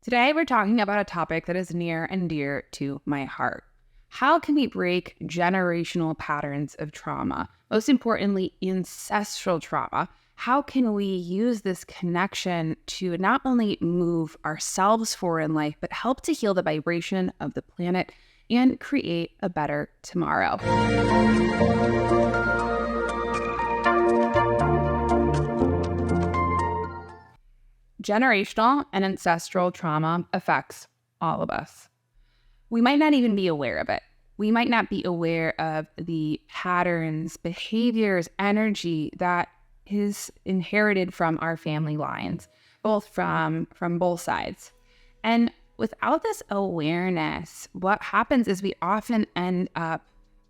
Today, we're talking about a topic that is near and dear to my heart. How can we break generational patterns of trauma? Most importantly, ancestral trauma. How can we use this connection to not only move ourselves forward in life, but help to heal the vibration of the planet and create a better tomorrow? Generational and ancestral trauma affects all of us. We might not even be aware of it. We might not be aware of the patterns, behaviors, energy that is inherited from our family lines, both from both sides. And without this awareness, what happens is we often end up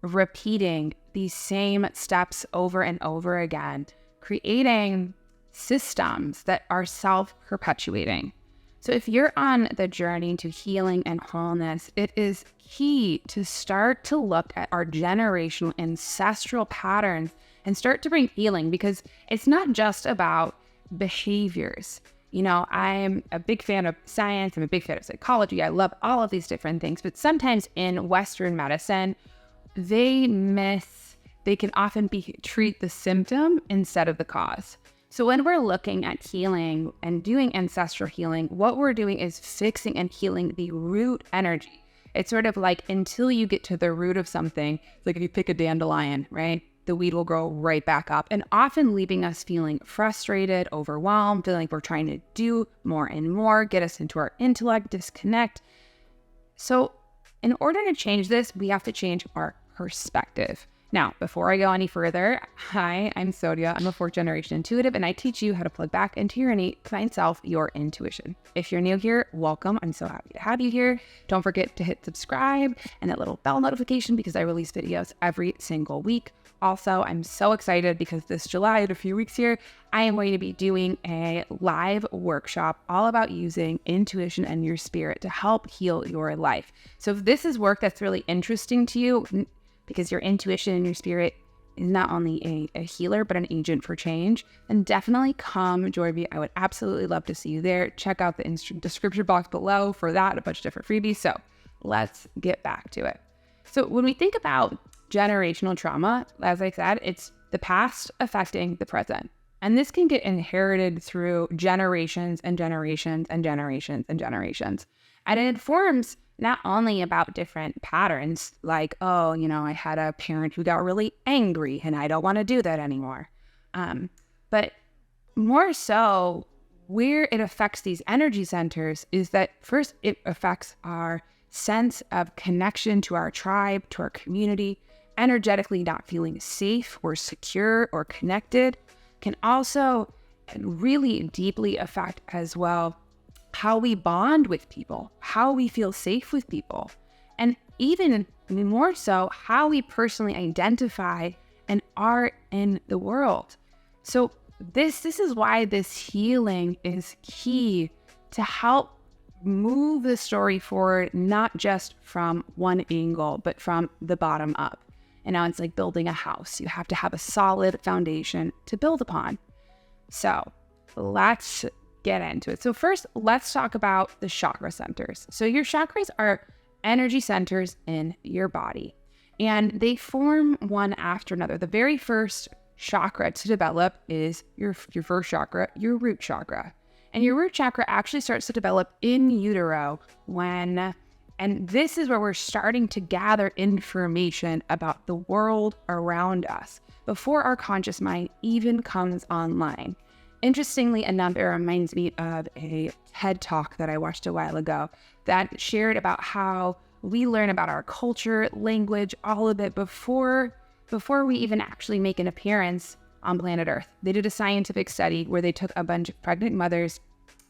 repeating these same steps over and over again, creating systems that are self-perpetuating. So if you're on the journey to healing and wholeness, it is key to start to look at our generational ancestral patterns and start to bring healing, because it's not just about behaviors. You know, I'm a big fan of science. I'm a big fan of psychology. I love all of these different things. But sometimes in Western medicine, they can often treat the symptom instead of the cause. So when we're looking at healing and doing ancestral healing, what we're doing is fixing and healing the root energy. It's sort of like until you get to the root of something, it's like if you pick a dandelion, right? The weed will grow right back up, and often leaving us feeling frustrated, overwhelmed, feeling like we're trying to do more and more, get us into our intellect, disconnect. So in order to change this, we have to change our perspective. Now, before I go any further, hi, I'm Sonia. I'm a fourth generation intuitive, and I teach you how to plug back into your innate divine self, your intuition. If you're new here, welcome. I'm so happy to have you here. Don't forget to hit subscribe and that little bell notification, because I release videos every single week. Also, I'm so excited because this July, in a few weeks here, I am going to be doing a live workshop all about using intuition and your spirit to help heal your life. So if this is work that's really interesting to you, because your intuition and your spirit is not only a healer, but an agent for change, then definitely come join me. I would absolutely love to see you there. Check out the description box below for that, a bunch of different freebies. So let's get back to it. So when we think about generational trauma, as I said, it's the past affecting the present. And this can get inherited through generations and generations and generations and generations. And it informs not only about different patterns, like, oh, I had a parent who got really angry and I don't want to do that anymore. But more so, where it affects these energy centers is that first it affects our sense of connection to our tribe, to our community, energetically not feeling safe or secure or connected, can also really deeply affect as well how we bond with people, how we feel safe with people, and even more so, how we personally identify and are in the world. So this is why this healing is key to help move the story forward, not just from one angle, but from the bottom up. And now it's like building a house. You have to have a solid foundation to build upon. So let's get into it. So first, let's talk about the chakra centers. So your chakras are energy centers in your body, and they form one after another. The very first chakra to develop is your first chakra, your root chakra. And your root chakra actually starts to develop in utero and this is where we're starting to gather information about the world around us before our conscious mind even comes online. Interestingly enough, it reminds me of a TED Talk that I watched a while ago that shared about how we learn about our culture, language, all of it before we even actually make an appearance on planet Earth. They did a scientific study where they took a bunch of pregnant mothers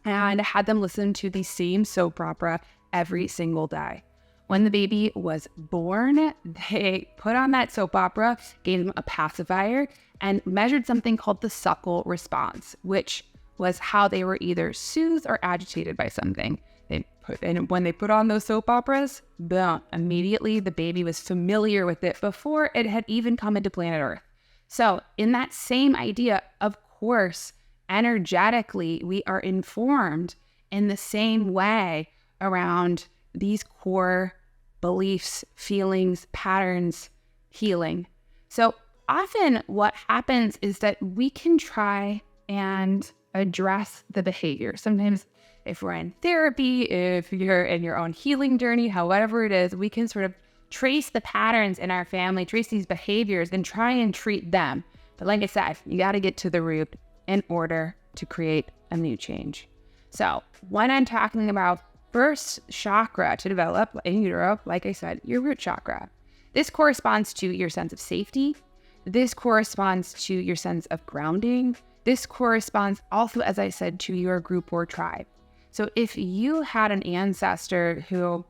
and had them listen to the same soap opera every single day. When the baby was born, they put on that soap opera, gave them a pacifier, and measured something called the suckle response, which was how they were either soothed or agitated by something. And when they put on those soap operas, boom, immediately the baby was familiar with it before it had even come into planet Earth. So in that same idea, of course, energetically, we are informed in the same way around these core beliefs, feelings, patterns, healing. So often what happens is that we can try and address the behavior. Sometimes if we're in therapy, if you're in your own healing journey, however it is, we can sort of trace the patterns in our family, trace these behaviors and try and treat them. But like I said, you got to get to the root in order to create a new change. So when I'm talking about first chakra to develop in utero, like I said, your root chakra. This corresponds to your sense of safety. This corresponds to your sense of grounding. This corresponds also, as I said, to your group or tribe. So if you had an ancestor who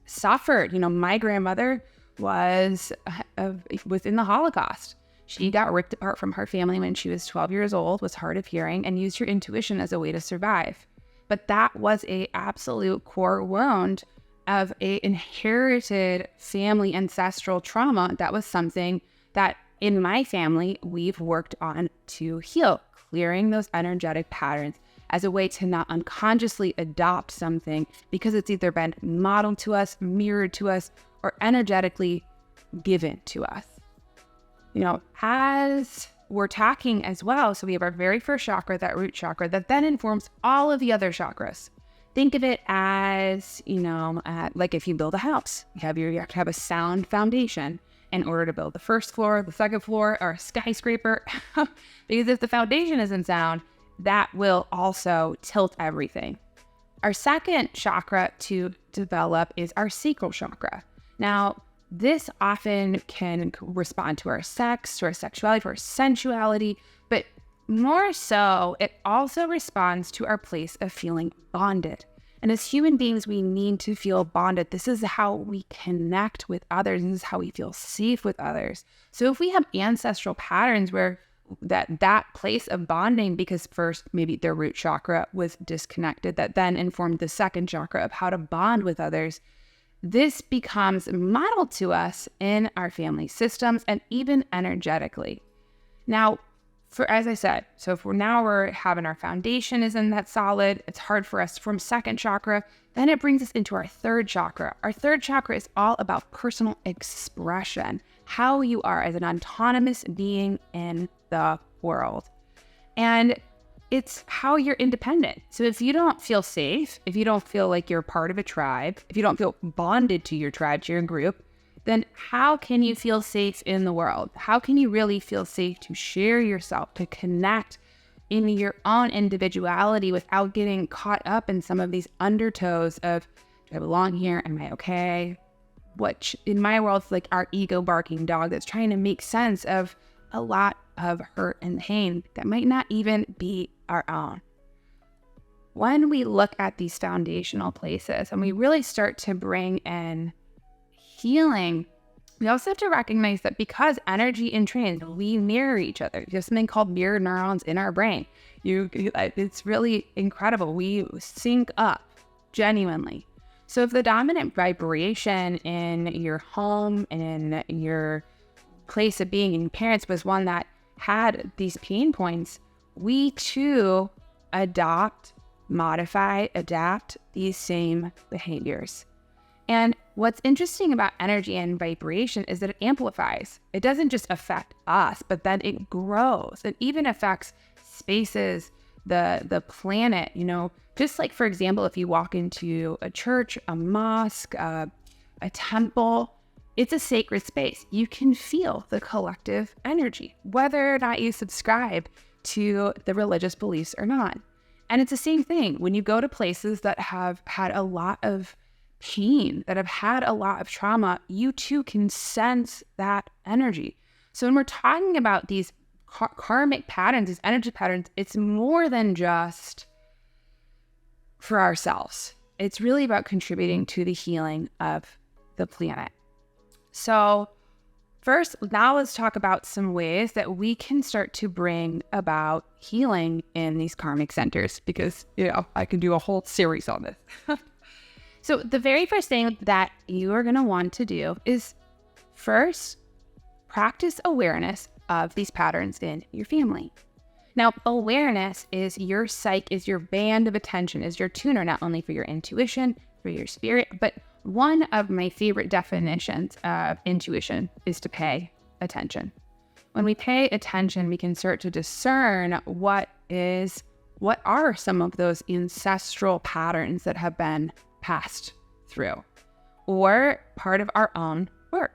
suffered, my grandmother was in the Holocaust. She got ripped apart from her family when she was 12 years old, was hard of hearing, and used her intuition as a way to survive. But that was a absolute core wound of a inherited family ancestral trauma. That was something that in my family, we've worked on to heal, clearing those energetic patterns as a way to not unconsciously adopt something because it's either been modeled to us, mirrored to us, or energetically given to us. As we're talking as well, so we have our very first chakra, that root chakra, that then informs all of the other chakras. Think of it as, like if you build a house, you have to have a sound foundation in order to build the first floor, the second floor, or a skyscraper. Because if the foundation isn't sound, that will also tilt everything. Our second chakra to develop is our sacral chakra. Now, this often can respond to our sex, to our sexuality, to our sensuality, but more so, it also responds to our place of feeling bonded. And as human beings, we need to feel bonded. This is how we connect with others. This is how we feel safe with others. So if we have ancestral patterns where that place of bonding, because first maybe their root chakra was disconnected, that then informed the second chakra of how to bond with others, this becomes modeled to us in our family systems and even energetically. Now, as I said, so if we're having our foundation isn't that solid, it's hard for us to form second chakra, then it brings us into our third chakra. Our third chakra is all about personal expression, how you are as an autonomous being in the world. And it's how you're independent. So if you don't feel safe, if you don't feel like you're part of a tribe, if you don't feel bonded to your tribe, to your group, then how can you feel safe in the world? How can you really feel safe to share yourself, to connect in your own individuality without getting caught up in some of these undertows of, do I belong here? Am I okay? Which in my world is like our ego barking dog that's trying to make sense of a lot of hurt and pain that might not even be our own. When we look at these foundational places and we really start to bring in healing, we also have to recognize that because energy entrains, we mirror each other. There's something called mirror neurons in our brain. It's really incredible. We sync up genuinely. So if the dominant vibration in your home and in your place of being in your parents was one that had these pain points, we too modify, adapt these same behaviors. And what's interesting about energy and vibration is that it amplifies. It doesn't just affect us, but then it grows. It even affects spaces, the planet, just like, for example, if you walk into a church, a mosque, a temple, it's a sacred space. You can feel the collective energy, whether or not you subscribe to the religious beliefs or not. And it's the same thing when you go to places that have had a lot of pain, that have had a lot of trauma, you too can sense that energy. So when we're talking about these karmic patterns, these energy patterns, it's more than just for ourselves. It's really about contributing to the healing of the planet. So first, now let's talk about some ways that we can start to bring about healing in these karmic centers, because, I can do a whole series on this. So the very first thing that you are going to want to do is first practice awareness of these patterns in your family. Now, awareness is your psyche, is your band of attention, is your tuner, not only for your intuition, for your spirit, but one of my favorite definitions of intuition is to pay attention. When we pay attention, we can start to discern what are some of those ancestral patterns that have been passed through or part of our own work.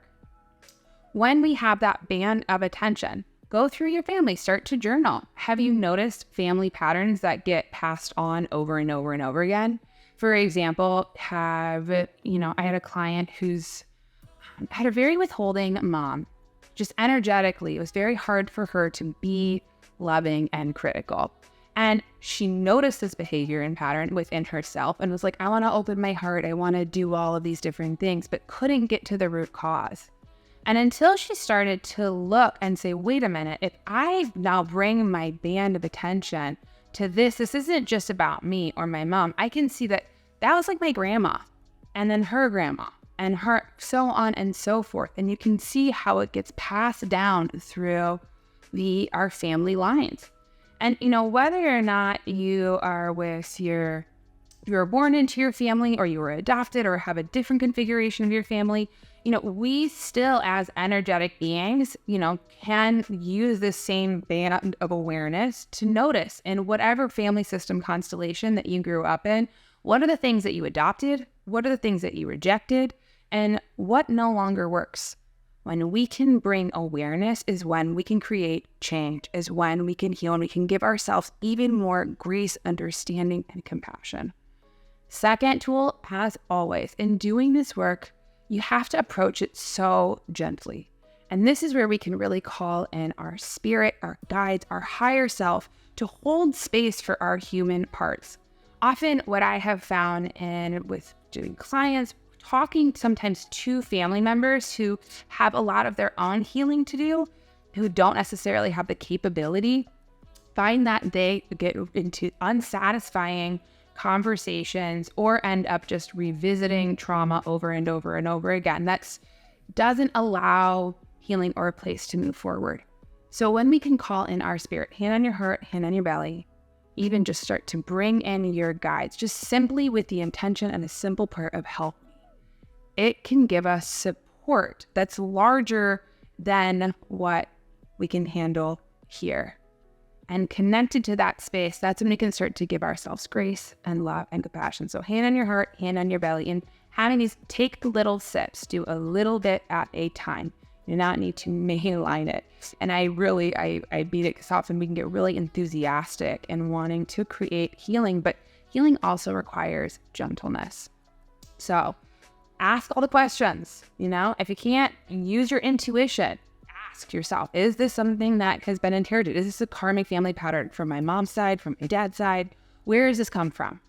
When we have that band of attention, go through your family, start to journal. Have you noticed family patterns that get passed on over and over and over again? For example, I had a client who's had a very withholding mom. Just energetically, it was very hard for her to be loving and critical. And she noticed this behavior and pattern within herself and was like, I want to open my heart. I want to do all of these different things, but couldn't get to the root cause. And until she started to look and say, wait a minute, if I now bring my band of attention to this isn't just about me or my mom. I can see that was like my grandma and then her grandma and her, so on and so forth. And you can see how it gets passed down through our family lines. And, whether or not you are you were born into your family or you were adopted or have a different configuration of your family, we still as energetic beings, can use this same band of awareness to notice in whatever family system constellation that you grew up in, what are the things that you adopted? What are the things that you rejected? And what no longer works? When we can bring awareness is when we can create change, is when we can heal and we can give ourselves even more grace, understanding, and compassion. Second tool, as always, in doing this work, you have to approach it so gently. And this is where we can really call in our spirit, our guides, our higher self to hold space for our human parts. Often what I have found with doing clients, talking sometimes to family members who have a lot of their own healing to do, who don't necessarily have the capability, find that they get into unsatisfying conversations or end up just revisiting trauma over and over and over again. That doesn't allow healing or a place to move forward. So when we can call in our spirit, hand on your heart, hand on your belly, even just start to bring in your guides, just simply with the intention and the simple prayer of help me, it can give us support that's larger than what we can handle here. And connected to that space, that's when we can start to give ourselves grace and love and compassion. So hand on your heart, hand on your belly, and having these, take little sips, do a little bit at a time. You do not need to mainline it. And I beat it because often we can get really enthusiastic in wanting to create healing, but healing also requires gentleness. So ask all the questions, if you can't use your intuition, ask yourself, is this something that has been inherited? Is this a karmic family pattern from my mom's side, from my dad's side? Where does this come from?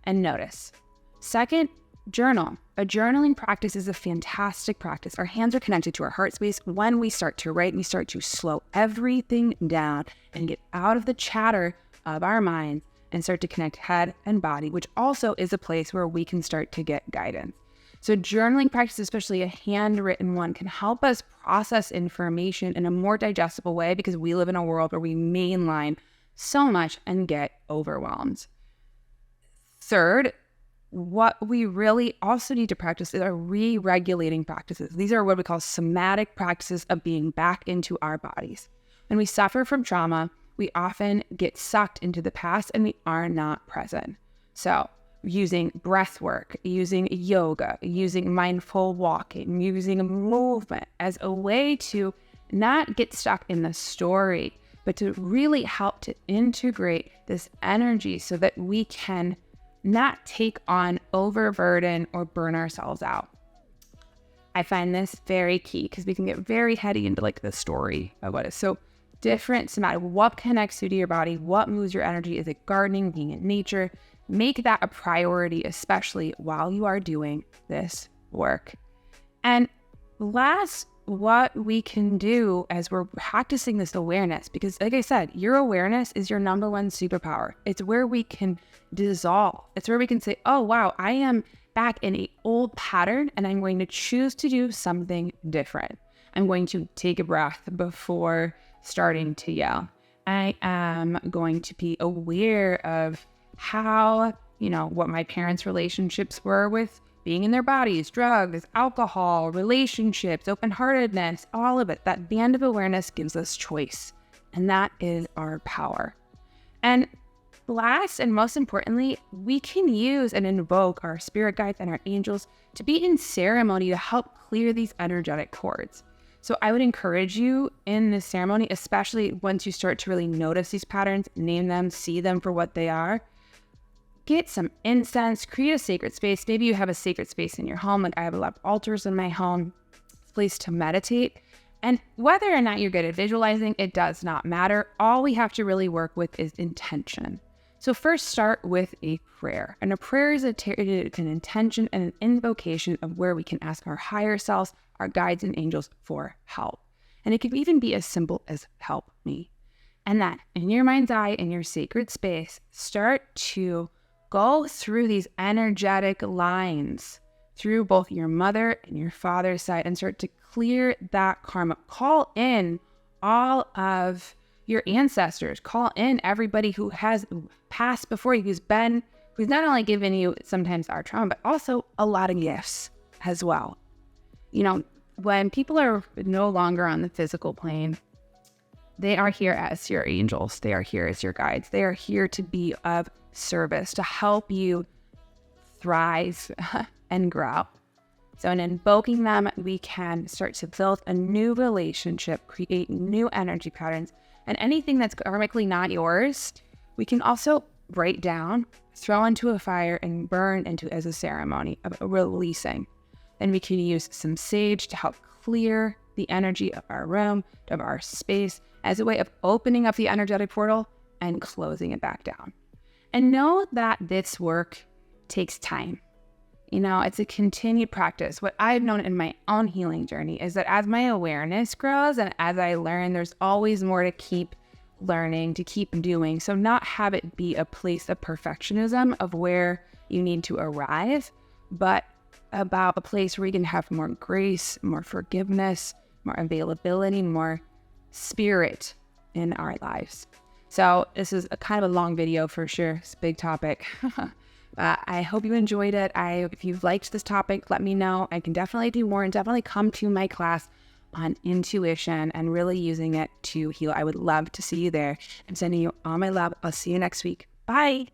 And notice. Second, journal. A journaling practice is a fantastic practice. Our hands are connected to our heart space. When we start to write, we start to slow everything down and get out of the chatter of our minds and start to connect head and body, which also is a place where we can start to get guidance. So journaling practice, especially a handwritten one, can help us process information in a more digestible way because we live in a world where we mainline so much and get overwhelmed. Third, what we really also need to practice is our re-regulating practices. These are what we call somatic practices of being back into our bodies. When we suffer from trauma, we often get sucked into the past and we are not present. So using breath work, using yoga, using mindful walking, using movement as a way to not get stuck in the story, but to really help to integrate this energy so that we can not take on overburden or burn ourselves out. I find this very key because we can get very heady into the story of what is so different somatic. What connects you to your body? What moves your energy? Is it gardening, being in nature? Make that a priority, especially while you are doing this work. And last, what we can do as we're practicing this awareness, because like I said, your awareness is your number one superpower. It's where we can dissolve. It's where we can say, oh, wow, I am back in an old pattern and I'm going to choose to do something different. I'm going to take a breath before starting to yell. I am going to be aware of how, what my parents' relationships were with being in their bodies, drugs, alcohol, relationships, open-heartedness, all of it. That band of awareness gives us choice, and that is our power. And last and most importantly, we can use and invoke our spirit guides and our angels to be in ceremony to help clear these energetic cords. So I would encourage you in this ceremony, especially once you start to really notice these patterns, name them, see them for what they are, get some incense, create a sacred space. Maybe you have a sacred space in your home. Like I have a lot of altars in my home, a place to meditate. And whether or not you're good at visualizing, it does not matter. All we have to really work with is intention. So first start with a prayer. And a prayer is an intention and an invocation of where we can ask our higher selves, our guides and angels for help. And it could even be as simple as help me. And then in your mind's eye, in your sacred space, start to go through these energetic lines through both your mother and your father's side and start to clear that karma. Call in all of your ancestors. Call in everybody who has passed before you, who's not only given you sometimes our trauma, but also a lot of gifts as well. When people are no longer on the physical plane, they are here as your angels. They are here as your guides. They are here to be of service, to help you thrive and grow. So in invoking them, we can start to build a new relationship, create new energy patterns, and anything that's karmically not yours, we can also write down, throw into a fire, and burn into as a ceremony of releasing. Then we can use some sage to help clear the energy of our room, of our space, as a way of opening up the energetic portal and closing it back down. And know that this work takes time. It's a continued practice. What I've known in my own healing journey is that as my awareness grows and as I learn, there's always more to keep learning, to keep doing. So not have it be a place of perfectionism of where you need to arrive, but about a place where you can have more grace, more forgiveness, more availability, more spirit in our lives. So this is a kind of a long video for sure. It's a big topic. I hope you enjoyed it. If you've liked this topic, let me know. I can definitely do more and definitely come to my class on intuition and really using it to heal. I would love to see you there. I'm sending you all my love. I'll see you next week. Bye.